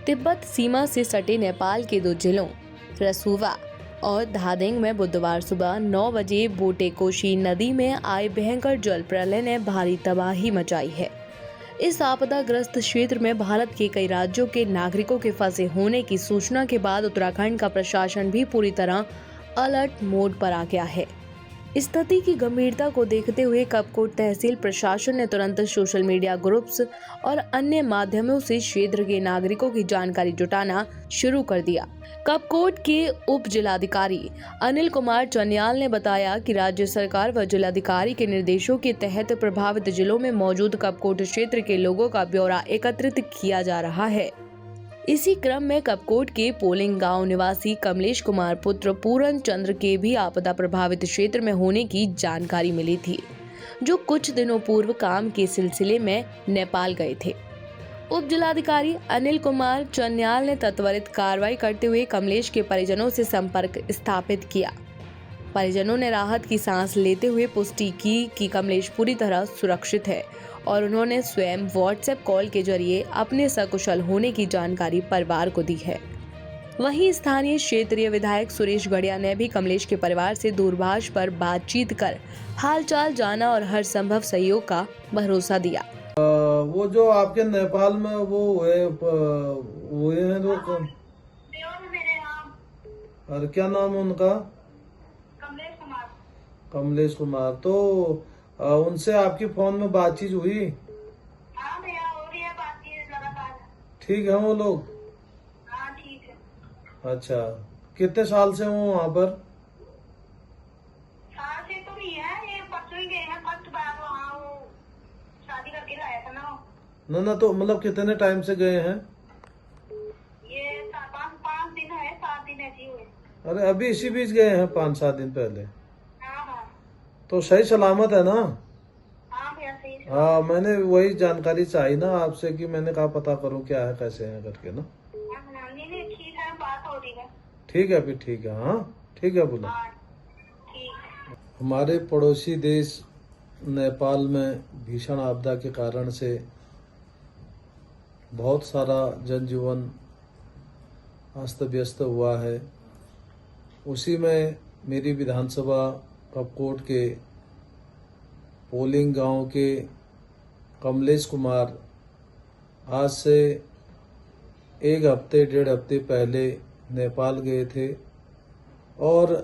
तिब्बत सीमा से सटे नेपाल के 2 जिलों रसुवा और धादिंग में बुधवार सुबह 9 बजे बोटेकोशी नदी में आए भयंकर जल प्रलय ने भारी तबाही मचाई है। इस आपदाग्रस्त क्षेत्र में भारत के कई राज्यों के नागरिकों के फंसे होने की सूचना के बाद उत्तराखंड का प्रशासन भी पूरी तरह अलर्ट मोड पर आ गया है। स्थिति की गंभीरता को देखते हुए कपकोट तहसील प्रशासन ने तुरंत सोशल मीडिया ग्रुप्स और अन्य माध्यमों से क्षेत्र के नागरिकों की जानकारी जुटाना शुरू कर दिया। कपकोट के उप जिलाधिकारी अनिल कुमार चन्याल ने बताया कि राज्य सरकार व जिलाधिकारी के निर्देशों के तहत प्रभावित जिलों में मौजूद कपकोट क्षेत्र के लोगों का ब्यौरा एकत्रित किया जा रहा है। इसी क्रम में कपकोट के पोलिंग गांव निवासी कमलेश कुमार पुत्र पूरन चंद्र के भी आपदा प्रभावित क्षेत्र में होने की जानकारी मिली थी, जो कुछ दिनों पूर्व काम के सिलसिले में नेपाल गए थे। उप जिलाधिकारी अनिल कुमार चन्याल ने त्वरित कार्रवाई करते हुए कमलेश के परिजनों से संपर्क स्थापित किया। परिजनों ने राहत की सांस लेते हुए पुष्टि की कि कमलेश पूरी तरह सुरक्षित है और उन्होंने स्वयं व्हाट्सएप कॉल के जरिए अपने सकुशल होने की जानकारी परिवार को दी है। वहीं स्थानीय क्षेत्रीय विधायक सुरेश गढ़िया ने भी कमलेश के परिवार से दूरभाष पर बातचीत कर हालचाल जाना और हर संभव सहयोग का भरोसा दिया। वो जो आपके नेपाल में वो हुए हैं जो और क्या नाम है उनका? कमलेश कुमार। तो उनसे आपकी फोन में बातचीत हुई? हाँ भैया, हो रही है बातचीत लगातार। ठीक है वो लोग? हाँ ठीक है। अच्छा, कितने साल से हो वहाँ पर? साल से तो नहीं है, ये परसों ही गए हैं। फर्स्ट बार वहाँ वो शादी करके लाया था ना। ना तो मतलब कितने टाइम से गए हैं? ये 5 दिन है, 7 दिन ऐसे हुए। अरे अभी इसी बीच गए हैं 5-7 दिन पहले? हाँ। तो सही सलामत है ना? हाँ भैया सही है। हाँ, मैंने वही जानकारी चाहिए ना आपसे कि मैंने कहा पता करूं क्या है कैसे है करके ना। नहीं ठीक है, बात हो रही है। ठीक है अभी, ठीक है। हाँ ठीक है बोला। हाँ ठीक है। हमारे पड़ोसी देश नेपाल में भीषण आपदा के कारण से बहुत सारा जनजीवन अस्त व्यस्त हुआ है। उसी में मेरी विधानसभा कपकोट के पोलिंग गांव के कमलेश कुमार आज से 1-1.5 हफ्ते पहले नेपाल गए थे और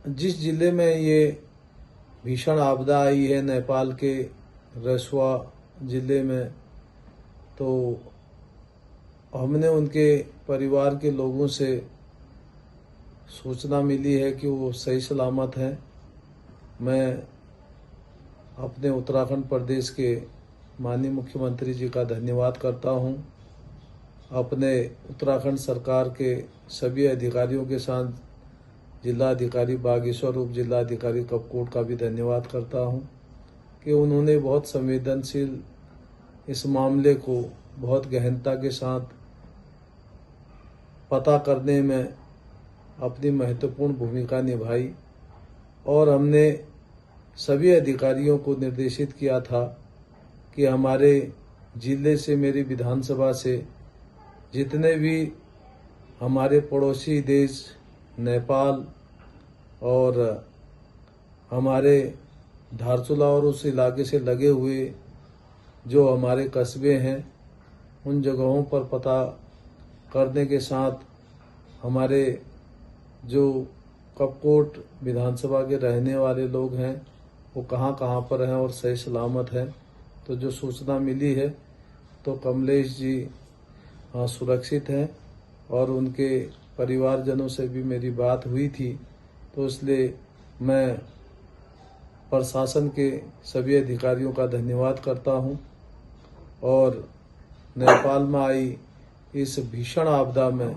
जिस जिले में ये भीषण आपदा आई है नेपाल के रसुवा जिले में, तो हमने उनके परिवार के लोगों से सूचना मिली है कि वो सही सलामत हैं। मैं अपने उत्तराखंड प्रदेश के माननीय मुख्यमंत्री जी का धन्यवाद करता हूं। अपने उत्तराखंड सरकार के सभी अधिकारियों के साथ जिलाधिकारी बागेश्वर, उप जिलाधिकारी कपकोट का भी धन्यवाद करता हूं कि उन्होंने बहुत संवेदनशील इस मामले को बहुत गहनता के साथ पता करने में अपनी महत्वपूर्ण भूमिका निभाई और हमने सभी अधिकारियों को निर्देशित किया था कि हमारे जिले से, मेरी विधानसभा से जितने भी हमारे पड़ोसी देश नेपाल और हमारे धारचूला और उस इलाके से लगे हुए जो हमारे कस्बे हैं, उन जगहों पर पता करने के साथ हमारे जो कपकोट विधानसभा के रहने वाले लोग हैं वो कहाँ कहाँ पर हैं और सही सलामत हैं। तो जो सूचना मिली है तो कमलेश जी सुरक्षित हैं और उनके परिवारजनों से भी मेरी बात हुई थी। तो इसलिए मैं प्रशासन के सभी अधिकारियों का धन्यवाद करता हूं और नेपाल में आई इस भीषण आपदा में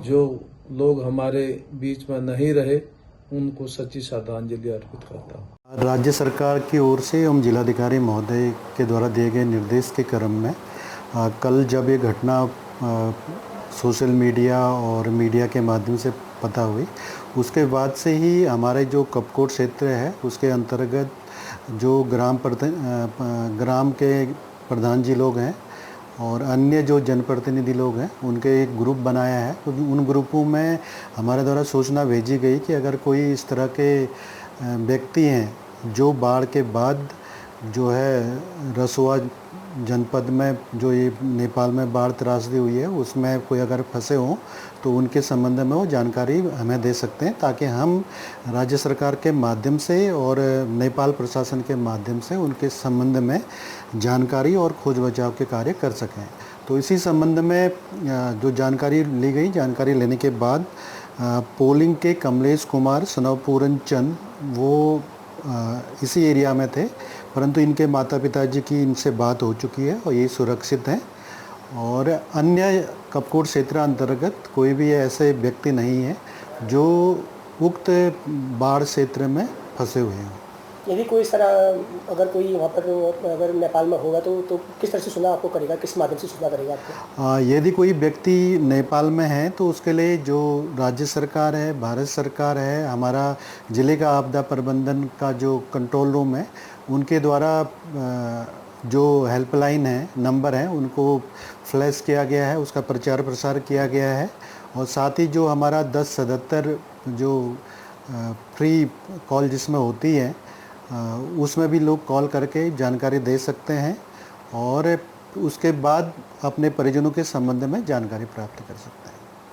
जो लोग हमारे बीच में नहीं रहे उनको सच्ची श्रद्धांजलि अर्पित करता हूँ। राज्य सरकार की ओर से एवं जिलाधिकारी महोदय के द्वारा दिए गए निर्देश के क्रम में कल जब ये घटना सोशल मीडिया और मीडिया के माध्यम से पता हुई, उसके बाद से ही हमारे जो कपकोट क्षेत्र है उसके अंतर्गत जो ग्राम के प्रधान जी लोग हैं और अन्य जो जनप्रतिनिधि लोग हैं उनके एक ग्रुप बनाया है। उन ग्रुपों में हमारे द्वारा सूचना भेजी गई कि अगर कोई इस तरह के व्यक्ति हैं जो बाढ़ के बाद जो है रसुआ जनपद में जो ये नेपाल में बाढ़ त्रासदी हुई है उसमें कोई अगर फंसे हों तो उनके संबंध में वो जानकारी हमें दे सकते हैं, ताकि हम राज्य सरकार के माध्यम से और नेपाल प्रशासन के माध्यम से उनके संबंध में जानकारी और खोज बचाव के कार्य कर सकें। तो इसी संबंध में जो जानकारी ली गई, जानकारी लेने के बाद पोलिंग के कमलेश कुमार सनौपूरन चंद वो इसी एरिया में थे, परंतु इनके माता पिता जी की इनसे बात हो चुकी है और ये सुरक्षित हैं। और अन्य कपकोट क्षेत्र अंतर्गत कोई भी ऐसे व्यक्ति नहीं है जो उक्त बाढ़ क्षेत्र में फंसे हुए हैं। यदि कोई इस तरह अगर कोई वहाँ पर अगर नेपाल में होगा तो किस तरह से सूचना आपको करेगा, किस माध्यम से सूचना करेगा आपको? यदि कोई व्यक्ति नेपाल में है तो उसके लिए जो राज्य सरकार है, भारत सरकार है, हमारा जिले का आपदा प्रबंधन का जो कंट्रोल रूम है, उनके द्वारा जो हेल्पलाइन है, नंबर है, उनको फ्लैश किया गया है, उसका प्रचार प्रसार किया गया है। और साथ ही जो हमारा 1077 जो फ्री कॉल जिसमें होती है उसमें भी लोग कॉल करके जानकारी दे सकते हैं और उसके बाद अपने परिजनों के संबंध में जानकारी प्राप्त कर सकते हैं।